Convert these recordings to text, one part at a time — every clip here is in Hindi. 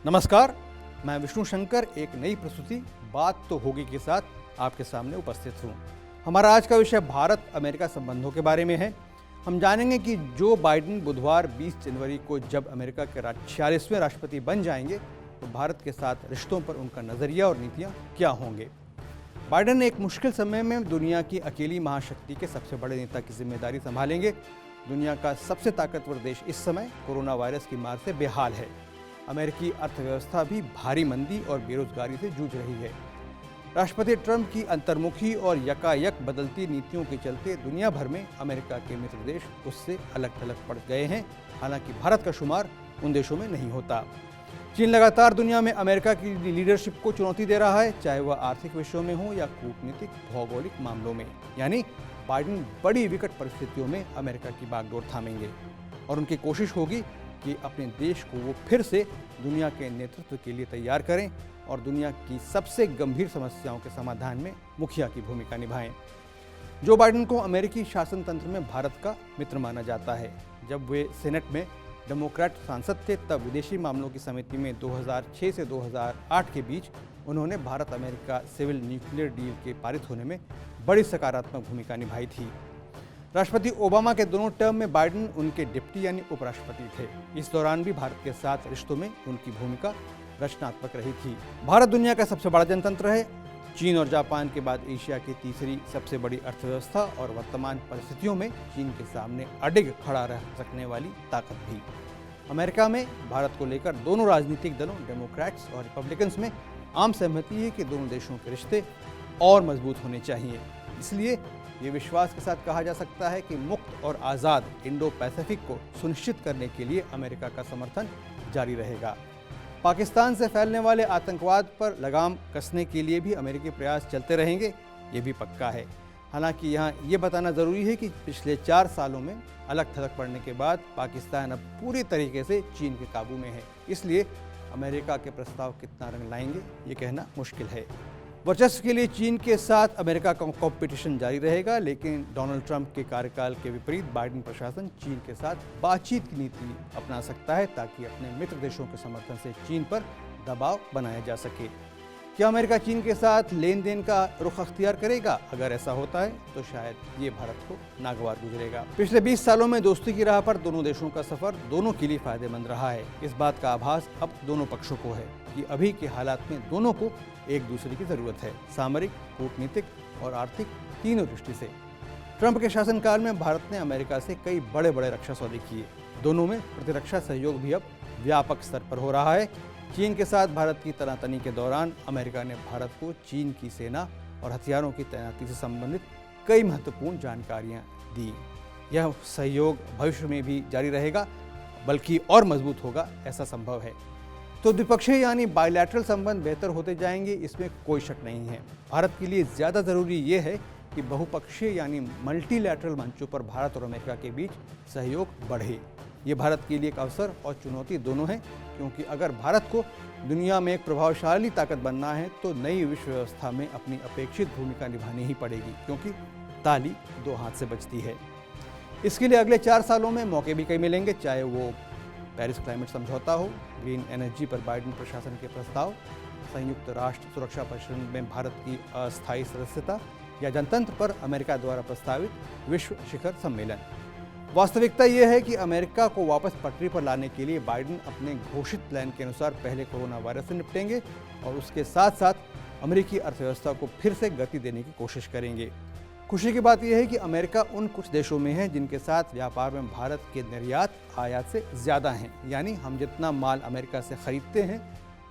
नमस्कार, मैं विष्णु शंकर एक नई प्रस्तुति बात तो होगी के साथ आपके सामने उपस्थित हूँ। हमारा आज का विषय भारत अमेरिका संबंधों के बारे में है। हम जानेंगे कि जो बाइडेन बुधवार 20 जनवरी को जब अमेरिका के 46वें राष्ट्रपति बन जाएंगे तो भारत के साथ रिश्तों पर उनका नज़रिया और नीतियाँ क्या होंगे। बाइडेन एक मुश्किल समय में दुनिया की अकेली महाशक्ति के सबसे बड़े नेता की जिम्मेदारी संभालेंगे। दुनिया का सबसे ताकतवर देश इस समय कोरोना वायरस की मार से बेहाल है। अमेरिकी अर्थव्यवस्था भी भारी मंदी और बेरोजगारी से जूझ रही है। राष्ट्रपति ट्रंप की अंतर्मुखी और यकायक बदलती नीतियों के चलते दुनिया भर में अमेरिका के मित्र देश उससे अलग थलग पड़ गए हैं। हालांकि भारत का शुमार उन देशों में नहीं होता। चीन लगातार दुनिया में अमेरिका की लीडरशिप को चुनौती दे रहा है, चाहे वह आर्थिक विषयों में हो या कूटनीतिक भौगोलिक मामलों में। यानी बाइडेन बड़ी विकट परिस्थितियों में अमेरिका की बागडोर थामेंगे और उनकी कोशिश होगी कि अपने देश को वो फिर से दुनिया के नेतृत्व के लिए तैयार करें और दुनिया की सबसे गंभीर समस्याओं के समाधान में मुखिया की भूमिका निभाएं। जो बाइडेन को अमेरिकी शासन तंत्र में भारत का मित्र माना जाता है। जब वे सेनेट में डेमोक्रेट सांसद थे तब विदेशी मामलों की समिति में 2006 से 2008 के बीच उन्होंने Bharat America civil nuclear deal के पारित होने में बड़ी सकारात्मक भूमिका निभाई थी। राष्ट्रपति ओबामा के दोनों टर्म में बाइडेन उनके डिप्टी यानी उपराष्ट्रपति थे। इस दौरान भी भारत के साथ रिश्तों में उनकी भूमिका रचनात्मक रही थी। भारत दुनिया का सबसे बड़ा जनतंत्र है। चीन और जापान के बाद एशिया की तीसरी सबसे बड़ी अर्थव्यवस्था और वर्तमान परिस्थितियों में चीन के सामने अडिग खड़ा रह सकने वाली ताकत भी। अमेरिका में भारत को लेकर दोनों राजनीतिक दलों डेमोक्रेट्स और रिपब्लिकन्स में आम सहमति है कि दोनों देशों के रिश्ते और मजबूत होने चाहिए। इसलिए ये विश्वास के साथ कहा जा सकता है कि मुक्त और आज़ाद इंडो पैसिफिक को सुनिश्चित करने के लिए अमेरिका का समर्थन जारी रहेगा। पाकिस्तान से फैलने वाले आतंकवाद पर लगाम कसने के लिए भी अमेरिकी प्रयास चलते रहेंगे, ये भी पक्का है। हालांकि यहाँ ये बताना ज़रूरी है कि पिछले 4 सालों में अलग थलग पड़ने के बाद पाकिस्तान अब पूरी तरीके से चीन के काबू में है। इसलिए अमेरिका के प्रस्ताव कितना रंग लाएंगे ये कहना मुश्किल है। वर्चस्व के लिए चीन के साथ अमेरिका का कॉम्पिटिशन जारी रहेगा, लेकिन डोनाल्ड ट्रंप के कार्यकाल के विपरीत बाइडेन प्रशासन चीन के साथ बातचीत की नीति अपना सकता है ताकि अपने मित्र देशों के समर्थन से चीन पर दबाव बनाया जा सके। क्या अमेरिका चीन के साथ लेन देन का रुख अख्तियार करेगा? अगर ऐसा होता है तो शायद ये भारत को नागवार गुजरेगा। पिछले 20 सालों में दोस्ती की राह पर दोनों देशों का सफर दोनों के लिए फायदेमंद रहा है। इस बात का आभास अब दोनों पक्षों को है कि अभी के हालात में दोनों को एक दूसरे की जरूरत है, सामरिक, कूटनीतिक और आर्थिक तीनों दृष्टि से। ट्रंप के शासनकाल में भारत ने अमेरिका से कई बड़े बड़े रक्षा सौदे किए। दोनों में प्रतिरक्षा सहयोग भी अब व्यापक स्तर पर हो रहा है। चीन के साथ भारत की तनातनी के दौरान अमेरिका ने भारत को चीन की सेना और हथियारों की तैनाती से संबंधित कई महत्वपूर्ण जानकारियां दी। यह सहयोग भविष्य में भी जारी रहेगा, बल्कि और मजबूत होगा, ऐसा संभव है। तो द्विपक्षीय यानी बायलैटरल संबंध बेहतर होते जाएंगे, इसमें कोई शक नहीं है। भारत के लिए ज़्यादा ज़रूरी ये है कि बहुपक्षीय यानी मल्टीलैटरल मंचों पर भारत और अमेरिका के बीच सहयोग बढ़े। ये भारत के लिए एक अवसर और चुनौती दोनों है, क्योंकि अगर भारत को दुनिया में एक प्रभावशाली ताकत बनना है तो नई विश्व व्यवस्था में अपनी अपेक्षित भूमिका निभानी ही पड़ेगी, क्योंकि ताली 2 हाथ से बजती है। इसके लिए अगले 4 सालों में मौके भी कई मिलेंगे, चाहे वो पेरिस क्लाइमेट समझौता हो, ग्रीन एनर्जी पर बाइडेन प्रशासन के प्रस्ताव, संयुक्त राष्ट्र सुरक्षा परिषद में भारत की अस्थायी सदस्यता या जनतंत्र पर अमेरिका द्वारा प्रस्तावित विश्व शिखर सम्मेलन। वास्तविकता यह है कि अमेरिका को वापस पटरी पर लाने के लिए बाइडेन अपने घोषित प्लान के अनुसार पहले कोरोना वायरस से निपटेंगे और उसके साथ साथ अमेरिकी अर्थव्यवस्था को फिर से गति देने की कोशिश करेंगे। खुशी की बात यह है कि अमेरिका उन कुछ देशों में है जिनके साथ व्यापार में भारत के निर्यात आयात से ज़्यादा हैं। यानी हम जितना माल अमेरिका से खरीदते हैं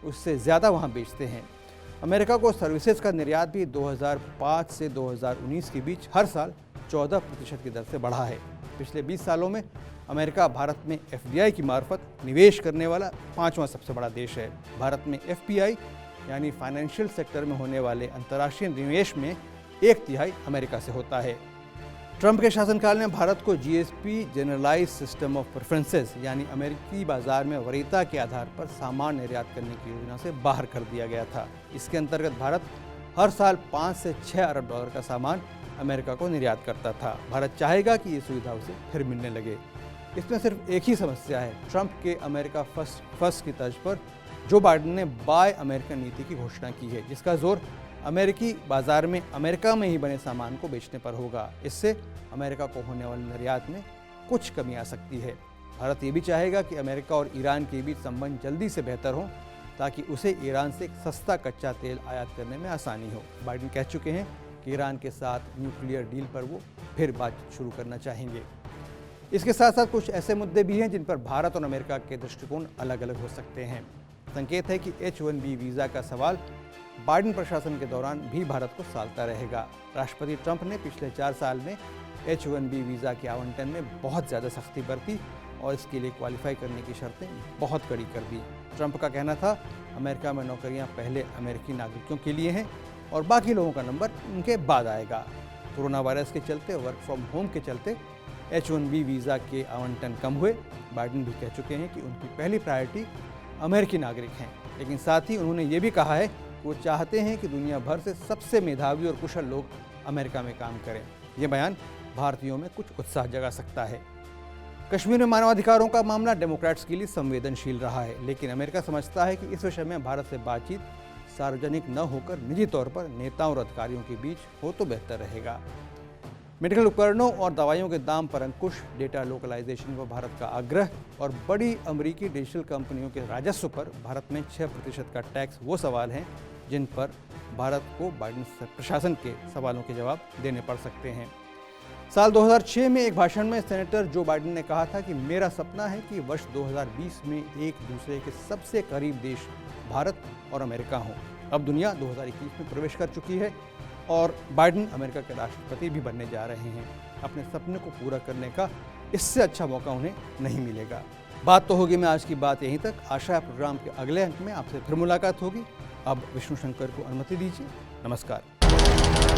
उससे ज़्यादा वहाँ बेचते हैं। अमेरिका को सर्विसेज का निर्यात भी 2005 से 2019 के बीच हर साल 14% की दर से बढ़ा है। पिछले 20 सालों में अमेरिका भारत में FDI की मार्फत निवेश करने वाला 5वां सबसे बड़ा देश है। भारत में FPI यानी फाइनेंशियल सेक्टर में होने वाले अंतर्राष्ट्रीय निवेश में 1/3 अमेरिका से होता है। ट्रंप के शासनकाल में भारत को GSP generalise system of preferences यानी अमेरिकी बाजार में वरीयता के आधार पर सामान निर्यात करने की योजना से बाहर कर दिया गया था। इसके अंतर्गत भारत हर साल 5 से 6 अरब डॉलर का सामान अमेरिका को निर्यात करता था। भारत चाहेगा कि ये सुविधा उसे फिर मिलने लगे। इसमें सिर्फ एक ही समस्या है, ट्रंप के अमेरिका फर्स्ट की तर्ज पर जो बाइडेन ने बाय अमेरिकन नीति की घोषणा की है, जिसका जोर अमेरिकी बाजार में अमेरिका में ही बने सामान को बेचने पर होगा। इससे अमेरिका को होने वाले निर्यात में कुछ कमी आ सकती है। भारत ये भी चाहेगा कि अमेरिका और ईरान के बीच संबंध जल्दी से बेहतर हो, ताकि उसे ईरान से सस्ता कच्चा तेल आयात करने में आसानी हो। बाइडेन कह चुके हैं कि ईरान के साथ न्यूक्लियर डील पर वो फिर बातचीत शुरू करना चाहेंगे। इसके साथ साथ कुछ ऐसे मुद्दे भी हैं जिन पर भारत और अमेरिका के दृष्टिकोण अलग अलग हो सकते हैं। संकेत है कि H-1B वीज़ा का सवाल बाइडेन प्रशासन के दौरान भी भारत को सालता रहेगा। राष्ट्रपति ट्रंप ने पिछले 4 साल में H-1B वीज़ा के आवंटन में बहुत ज़्यादा सख्ती बरती और इसके लिए क्वालिफाई करने की शर्तें बहुत कड़ी कर दी। ट्रंप का कहना था अमेरिका में नौकरियां पहले अमेरिकी नागरिकों के लिए हैं और बाकी लोगों का नंबर उनके बाद आएगा। कोरोना वायरस के चलते, वर्क फ्रॉम होम के चलते H-1B वीज़ा के आवंटन कम हुए। बाइडेन भी कह चुके हैं कि उनकी पहली प्रायोरिटी अमेरिकी नागरिक हैं, लेकिन साथ ही उन्होंने ये भी कहा है कि वो चाहते हैं कि दुनिया भर से सबसे मेधावी और कुशल लोग अमेरिका में काम करें। ये बयान भारतीयों में कुछ उत्साह जगा सकता है। कश्मीर में मानवाधिकारों का मामला डेमोक्रेट्स के लिए संवेदनशील रहा है, लेकिन अमेरिका समझता है कि इस विषय में भारत से बातचीत सार्वजनिक न होकर निजी तौर पर नेताओं और अधिकारियों के बीच हो तो बेहतर रहेगा। मेडिकल उपकरणों और दवाइयों के दाम पर अंकुश, डेटा लोकलाइजेशन पर भारत का आग्रह और बड़ी अमेरिकी डिजिटल कंपनियों के राजस्व पर भारत में 6% का टैक्स वो सवाल हैं जिन पर भारत को बाइडेन प्रशासन के सवालों के जवाब देने पड़ सकते हैं। साल 2006 में एक भाषण में सेनेटर जो बाइडेन ने कहा था कि मेरा सपना है कि वर्ष 2020 में एक दूसरे के सबसे करीब देश भारत और अमेरिका हों। अब दुनिया 2021 में प्रवेश कर चुकी है और बाइडेन अमेरिका के राष्ट्रपति भी बनने जा रहे हैं। अपने सपने को पूरा करने का इससे अच्छा मौका उन्हें नहीं मिलेगा। बात तो होगी मैं आज की बात यहीं तक। आशा है प्रोग्राम के अगले अंक में आपसे फिर मुलाकात होगी। अब विष्णु शंकर को अनुमति दीजिए। नमस्कार।